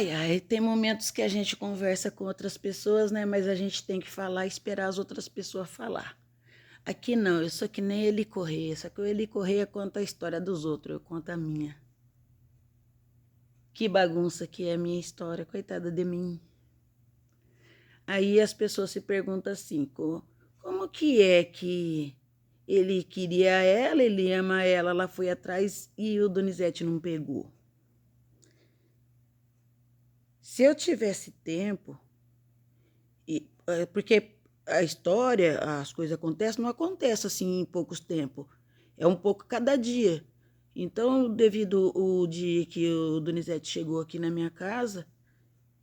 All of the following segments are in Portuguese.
Ai, ai, tem momentos que a gente conversa com outras pessoas, né? Mas a gente tem que falar e esperar as outras pessoas falar. Aqui não, eu sou que nem Eli Correia, só que o Eli Correia conta a história dos outros, eu conto a minha. Que bagunça que é a minha história, coitada de mim. Aí as pessoas se perguntam assim, como que é que ele queria ela, ele ama ela foi atrás e o Donizete não pegou? Se eu tivesse tempo, porque a história, as coisas acontecem, não acontece assim em poucos tempos. É um pouco cada dia. Então, devido o dia que o Donizete chegou aqui na minha casa,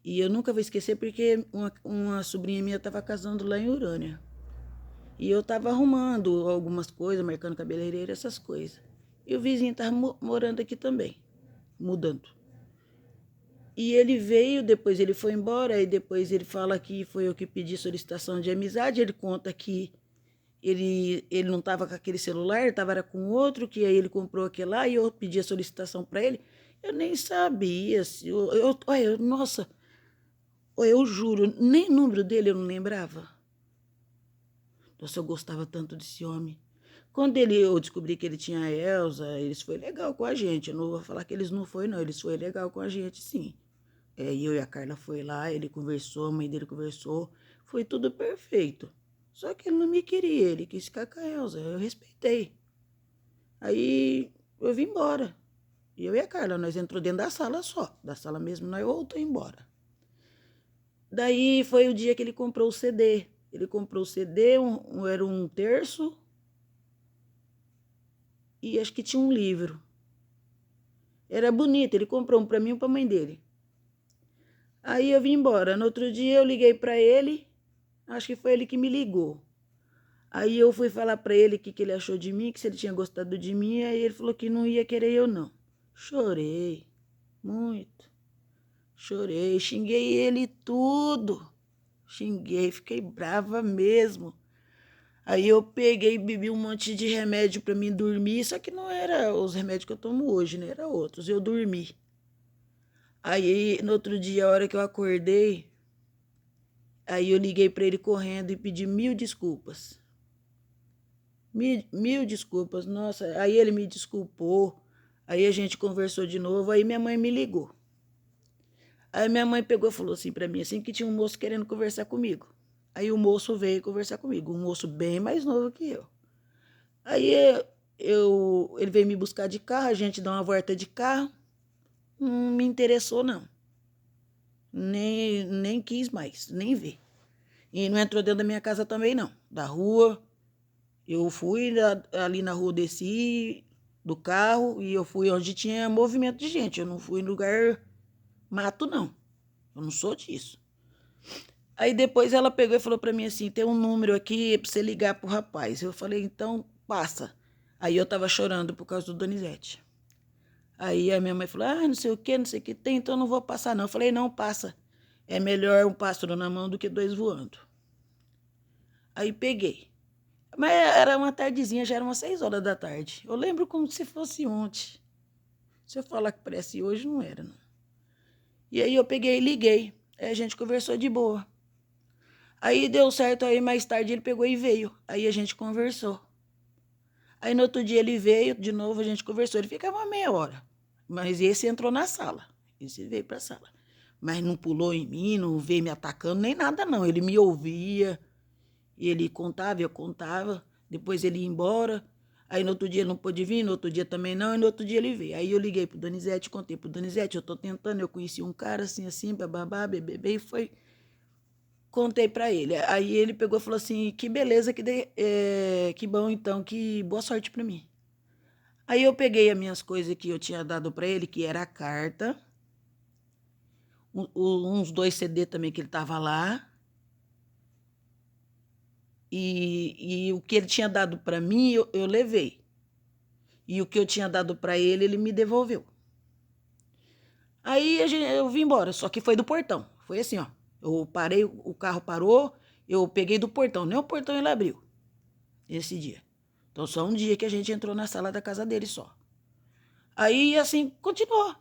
e eu nunca vou esquecer porque uma sobrinha minha estava casando lá em Urânia. E eu estava arrumando algumas coisas, marcando cabeleireiro, essas coisas. E o vizinho estava morando aqui também, mudando. E ele veio, depois ele foi embora, e depois ele fala que foi eu que pedi solicitação de amizade. Ele conta que ele não estava com aquele celular, ele estava com outro, que aí ele comprou aquele lá e eu pedi a solicitação para ele. Eu nem sabia. Nossa, eu juro, nem o número dele eu não lembrava. Nossa, eu gostava tanto desse homem. Quando eu descobri que ele tinha a Elza, eles foi legal com a gente. Eu não vou falar que eles não foi, não. Eles foi legal com a gente, sim. Eu e a Carla foi lá, ele conversou, a mãe dele conversou. Foi tudo perfeito. Só que ele não me queria, ele quis ficar com a Elza. Eu respeitei. Aí eu vim embora. E eu e a Carla, nós entrou dentro da sala só. Da sala mesmo, nós voltou embora. Daí foi o dia que ele comprou o CD. Ele comprou o CD, era um terço e acho que tinha um livro. Era bonito, ele comprou um para mim e para a mãe dele. Aí eu vim embora. No outro dia eu liguei para ele, acho que foi ele que me ligou. Aí eu fui falar para ele o que ele achou de mim, que se ele tinha gostado de mim, aí ele falou que não ia querer eu não. Chorei, muito. Chorei, xinguei ele tudo. Xinguei, fiquei brava mesmo. Aí eu peguei e bebi um monte de remédio para mim dormir, só que não era os remédios que eu tomo hoje, né? Era outros. Eu dormi. Aí no outro dia, a hora que eu acordei, aí eu liguei para ele correndo e pedi mil desculpas. Mil desculpas, nossa. Aí ele me desculpou. Aí a gente conversou de novo, aí minha mãe me ligou. Aí minha mãe pegou e falou assim para mim, assim, que tinha um moço querendo conversar comigo. Aí o moço veio conversar comigo, um moço bem mais novo que eu. Aí ele veio me buscar de carro, a gente dá uma volta de carro. Não me interessou, não. Nem quis mais, nem ver. E não entrou dentro da minha casa também, não. Da rua, eu fui ali na rua, desci do carro e eu fui onde tinha movimento de gente. Eu não fui em lugar mato, não. Eu não sou disso. Aí depois ela pegou e falou para mim assim, tem um número aqui para você ligar pro rapaz. Eu falei, então passa. Aí eu tava chorando por causa do Donizete. Aí a minha mãe falou, não sei o que, não sei o que tem, então não vou passar não. Eu falei, não, passa. É melhor um pássaro na mão do que dois voando. Aí peguei. Mas era uma tardezinha, já eram umas 6 horas da tarde. Eu lembro como se fosse ontem. Se eu falar que parece hoje, não era, não. E aí eu peguei e liguei. Aí a gente conversou de boa. Aí deu certo, aí mais tarde ele pegou e veio. Aí a gente conversou. Aí no outro dia ele veio, de novo a gente conversou. Ele ficava uma meia hora. Mas esse entrou na sala. Esse veio pra sala. Mas não pulou em mim, não veio me atacando, nem nada não. Ele me ouvia, ele contava, eu contava. Depois ele ia embora. Aí no outro dia ele não pôde vir, no outro dia também não, e no outro dia ele veio. Aí eu liguei pro Donizete, contei pro Donizete, eu tô tentando, eu conheci um cara assim, bababá, bebê, e foi... Contei pra ele. Aí ele pegou e falou assim, que beleza, que bom então, que boa sorte pra mim. Aí eu peguei as minhas coisas que eu tinha dado pra ele, que era a carta, uns 2 CD também que ele tava lá, e o que ele tinha dado pra mim, eu levei. E o que eu tinha dado pra ele, ele me devolveu. Aí eu vim embora, só que foi do portão. Foi assim, ó. Eu parei, o carro parou, eu peguei do portão, nem o portão ele abriu esse dia. Então só um dia que a gente entrou na sala da casa dele só. Aí assim, continuou.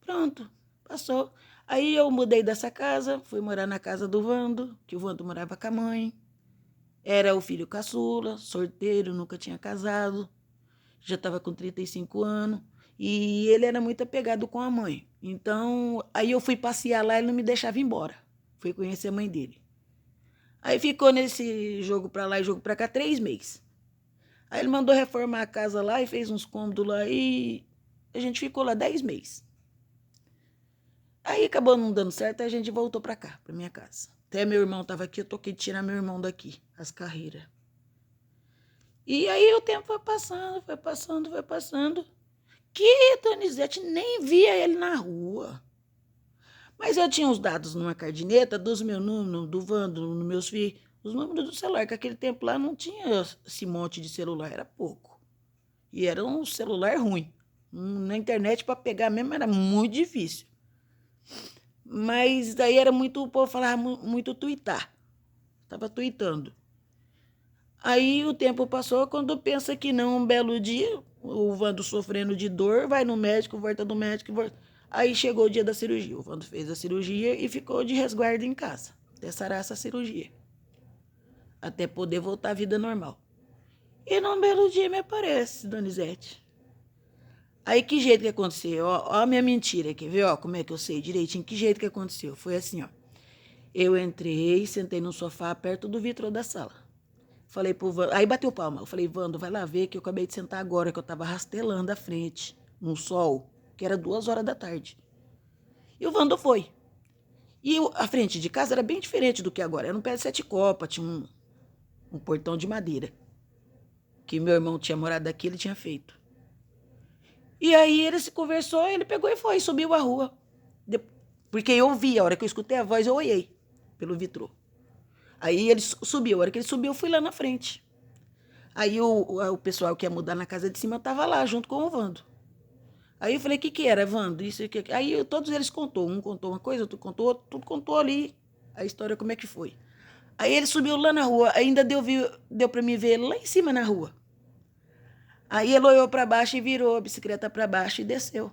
Pronto. Passou. Aí eu mudei dessa casa, fui morar na casa do Vando, que o Vando morava com a mãe. Era o filho caçula, solteiro, nunca tinha casado. Já estava com 35 anos. E ele era muito apegado com a mãe. Então, aí eu fui passear lá e ele não me deixava ir embora. Fui conhecer a mãe dele. Aí ficou nesse jogo pra lá e jogo pra cá 3 meses. Aí ele mandou reformar a casa lá e fez uns cômodos lá e a gente ficou lá 10 meses. Aí acabou não dando certo, aí a gente voltou pra cá, pra minha casa. Até meu irmão tava aqui, eu toquei de tirar meu irmão daqui, as carreiras. E aí o tempo foi passando, foi passando, foi passando. Que Donizete nem via ele na rua. Mas eu tinha os dados numa caderneta dos meus números, do Vando, dos meus filhos, os números do celular, que aquele tempo lá não tinha esse monte de celular, era pouco. E era um celular ruim. Na internet, para pegar mesmo, era muito difícil. Mas daí era muito, o povo falava muito tuitar. Estava tuitando. Aí o tempo passou, quando pensa que não, um belo dia, o Vando sofrendo de dor, vai no médico, volta do médico, volta. Aí chegou o dia da cirurgia. O Vando fez a cirurgia e ficou de resguardo em casa, até sarar essa cirurgia. Até poder voltar à vida normal. E num belo dia me aparece, Donizete. Aí que jeito que aconteceu? Ó a minha mentira, quer ver? Ó, como é que eu sei direitinho que jeito que aconteceu? Foi assim, ó. Eu entrei, sentei no sofá perto do vitrô da sala. Falei pro Vando, aí bateu palma. Eu falei, Vando, vai lá ver que eu acabei de sentar agora, que eu tava rastelando a frente, no sol, que era 2 horas da tarde. E o Vando foi. E a frente de casa era bem diferente do que agora. Era um pé de 7 copas, tinha um portão de madeira. Que meu irmão tinha morado aqui, ele tinha feito. E aí ele se conversou, ele pegou e foi, subiu a rua. Porque eu vi, a hora que eu escutei a voz, eu olhei pelo vitrô. Aí ele subiu, a hora que ele subiu, eu fui lá na frente. Aí o pessoal que ia mudar na casa de cima estava lá, junto com o Vando. Aí eu falei, o que era, Vando? Isso aqui. Aí todos eles contou. Um contou uma coisa, outro contou outra, tudo contou ali a história, como é que foi. Aí ele subiu lá na rua, ainda deu para mim ver lá em cima na rua. Aí ele olhou para baixo e virou a bicicleta para baixo e desceu.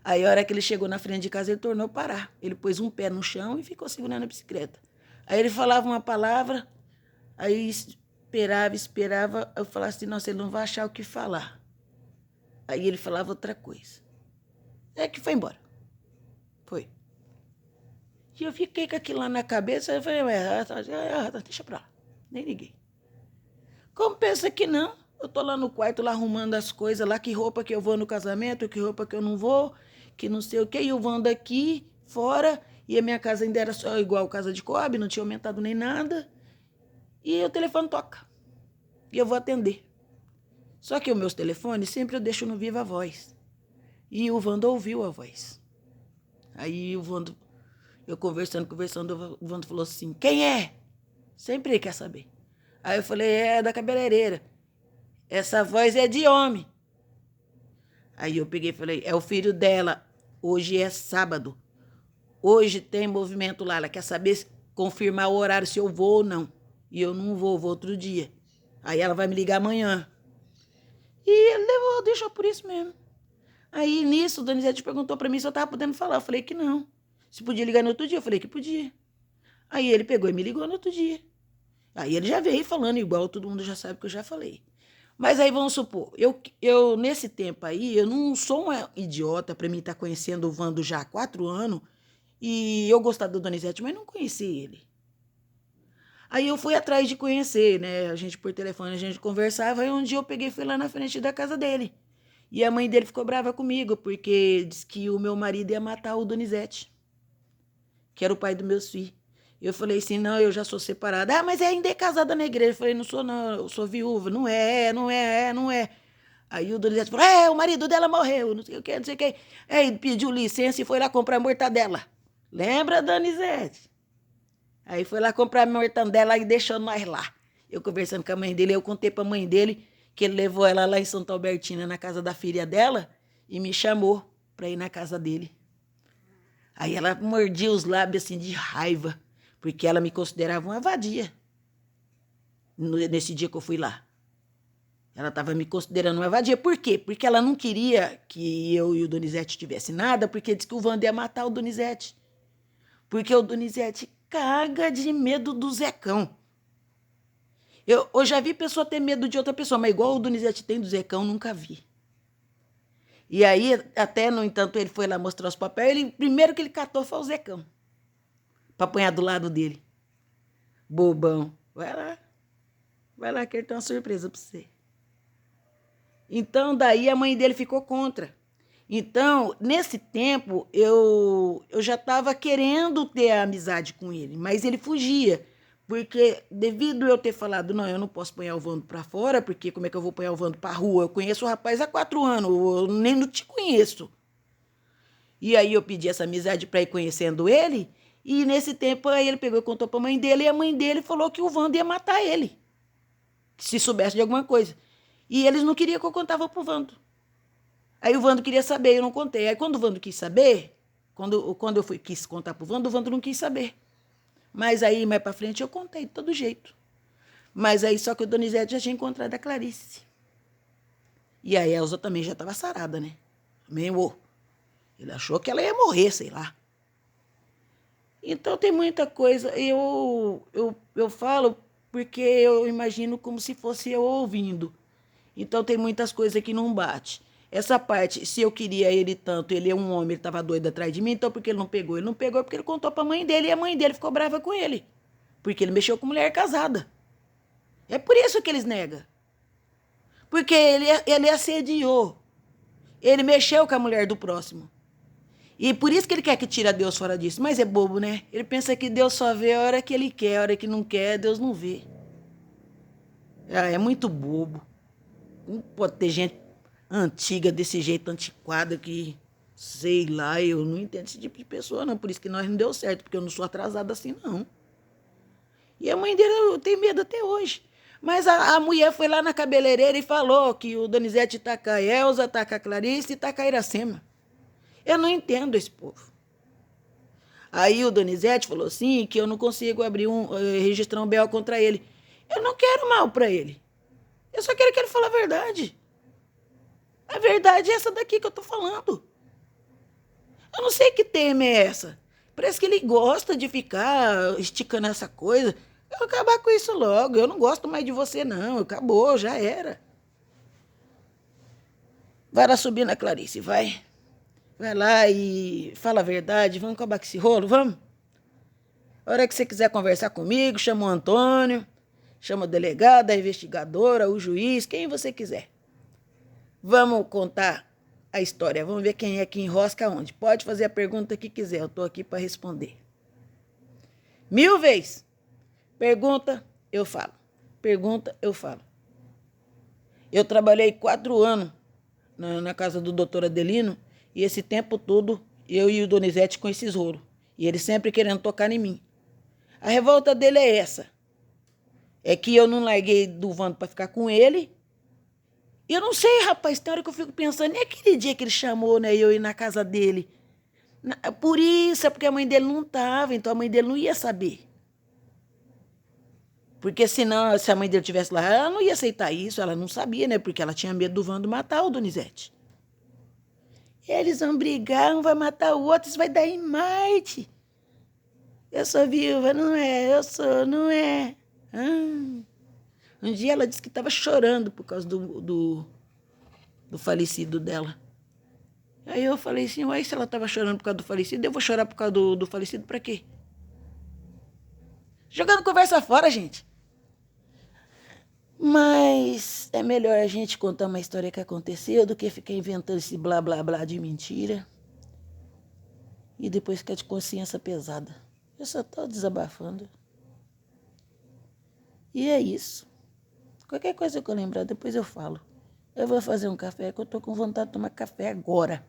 Aí a hora que ele chegou na frente de casa, ele tornou parar. Ele pôs um pé no chão e ficou segurando a bicicleta. Aí ele falava uma palavra, aí esperava, eu falava assim, nossa, ele não vai achar o que falar. Aí ele falava outra coisa. É que foi embora. Foi. E eu fiquei com aquilo lá na cabeça, eu falei, deixa pra lá. Nem liguei. Como pensa que não? Eu tô lá no quarto, lá arrumando as coisas, lá que roupa que eu vou no casamento, que roupa que eu não vou, que não sei o quê. E o Vando aqui, fora, e a minha casa ainda era só igual casa de cobre, não tinha aumentado nem nada. E o telefone toca. E eu vou atender. Só que os meus telefones sempre eu deixo no viva voz. E o Vando ouviu a voz. Aí o Vando, eu conversando, o Vando falou assim, quem é? Sempre ele quer saber. Aí eu falei, é da cabeleireira. Essa voz é de homem. Aí eu peguei e falei, é o filho dela. Hoje é sábado. Hoje tem movimento lá. Ela quer saber, confirmar o horário, se eu vou ou não. E eu não vou outro dia. Aí ela vai me ligar amanhã. E ele levou, deixou por isso mesmo. Aí nisso, o Donizete perguntou pra mim se eu tava podendo falar. Eu falei que não. Se podia ligar no outro dia, eu falei que podia. Aí ele pegou e me ligou no outro dia. Aí ele já veio falando igual, todo mundo já sabe que eu já falei. Mas aí vamos supor, eu nesse tempo aí, eu não sou uma idiota para mim estar conhecendo o Vando já há 4 anos e eu gostar do Donizete, mas não conheci ele. Aí eu fui atrás de conhecer, né? A gente por telefone, a gente conversava, e um dia eu peguei e fui lá na frente da casa dele. E a mãe dele ficou brava comigo, porque disse que o meu marido ia matar o Donizete, que era o pai dos meus filhos. Eu falei assim, não, eu já sou separada. Ah, mas ainda é casada na igreja. Eu falei, não sou não, eu sou viúva. Não é, não é, não é. Aí o Donizete falou, o marido dela morreu, não sei o que, não sei o que. Aí pediu licença e foi lá comprar mortadela. Lembra, Donizete? Aí foi lá comprar mortadela e deixou nós lá. Eu conversando com a mãe dele, eu contei pra mãe dele que ele levou ela lá em Santa Albertina, na casa da filha dela, e me chamou pra ir na casa dele. Aí ela mordia os lábios assim de raiva, porque ela me considerava uma vadia nesse dia que eu fui lá. Ela estava me considerando uma vadia. Por quê? Porque ela não queria que eu e o Donizete tivesse nada, porque disse que o Wander ia matar o Donizete. Porque o Donizete caga de medo do Zecão. Eu já vi pessoa ter medo de outra pessoa, mas igual o Donizete tem do Zecão, nunca vi. E aí, até, no entanto, ele foi lá mostrar os papéis, primeiro que ele catou foi o Zecão, para apanhar do lado dele. Bobão. Vai lá que ele tem uma surpresa para você. Então, daí a mãe dele ficou contra. Então, nesse tempo, eu já estava querendo ter a amizade com ele, mas ele fugia. Porque, devido eu ter falado, não, eu não posso pôr o Vando para fora, porque como é que eu vou pôr o Vando para rua? Eu conheço o rapaz há 4 anos, eu nem não te conheço. E aí eu pedi essa amizade para ir conhecendo ele, e nesse tempo aí ele pegou e contou para a mãe dele, e a mãe dele falou que o Vando ia matar ele, se soubesse de alguma coisa. E eles não queriam que eu contava pro Vando. Aí o Vando queria saber, eu não contei. Aí quando o Vando quis saber, quando eu quis contar pro Vando, o Vando não quis saber. Mas aí, mais pra frente, eu contei de todo jeito. Mas aí, só que o Donizete já tinha encontrado a Clarice. E a Elza também já estava sarada, né? Também, ele achou que ela ia morrer, sei lá. Então tem muita coisa. Eu falo porque eu imagino como se fosse eu ouvindo. Então tem muitas coisas que não bate. Essa parte, se eu queria ele tanto, ele é um homem, ele estava doido atrás de mim, então por que ele não pegou? Ele não pegou porque ele contou para a mãe dele e a mãe dele ficou brava com ele. Porque ele mexeu com mulher casada. É por isso que eles negam. Porque ele assediou. Ele mexeu com a mulher do próximo. E por isso que ele quer que tire Deus fora disso. Mas é bobo, né? Ele pensa que Deus só vê a hora que ele quer, a hora que não quer, Deus não vê. É muito bobo. Não pode ter gente antiga desse jeito, antiquada, que, sei lá, eu não entendo esse tipo de pessoa, não. Por isso que nós não deu certo, porque eu não sou atrasada assim, não. E a mãe dele, eu tenho medo até hoje. Mas a mulher foi lá na cabeleireira e falou que o Donizete tá com a Elza, tá com a Clarice e tá com a Iracema. Eu não entendo esse povo. Aí o Donizete falou assim que eu não consigo registrar um BO contra ele. Eu não quero mal pra ele. Eu só quero que ele fale a verdade. A verdade é essa daqui que eu tô falando. Eu não sei que tema é essa. Parece que ele gosta de ficar esticando essa coisa. Eu vou acabar com isso logo. Eu não gosto mais de você, não. Acabou, já era. Vai lá subir na Clarice, vai. Vai lá e fala a verdade. Vamos acabar com esse rolo, vamos? A hora que você quiser conversar comigo, chama o Antônio, chama o delegado, a investigadora, o juiz, quem você quiser. Vamos contar a história. Vamos ver quem é que enrosca onde. Pode fazer a pergunta que quiser. Eu tô aqui para responder. 1000 vezes. Pergunta, eu falo. Pergunta, eu falo. Eu trabalhei 4 anos na casa do doutor Adelino e esse tempo todo eu e o Donizete com esses rolos. E ele sempre querendo tocar em mim. A revolta dele é essa. É que eu não larguei do Vando para ficar com ele. E eu não sei, rapaz, tem hora que eu fico pensando, e aquele dia que ele chamou, né, eu ir na casa dele? Por isso, é porque a mãe dele não estava, então a mãe dele não ia saber. Porque senão, se a mãe dele estivesse lá, ela não ia aceitar isso, ela não sabia, né? Porque ela tinha medo do Vando matar o Donizete. Eles vão brigar, um vai matar o outro, isso vai dar em Marte. Eu sou viúva, não é? Eu sou, não é? Um dia ela disse que estava chorando por causa do falecido dela. Aí eu falei assim, uai, se ela estava chorando por causa do falecido, eu vou chorar por causa do falecido pra quê? Jogando conversa fora, gente. Mas é melhor a gente contar uma história que aconteceu do que ficar inventando esse blá blá blá de mentira e depois ficar de consciência pesada. Eu só tô desabafando. E é isso. Qualquer coisa que eu lembrar, depois eu falo. Eu vou fazer um café, que eu tô com vontade de tomar café agora.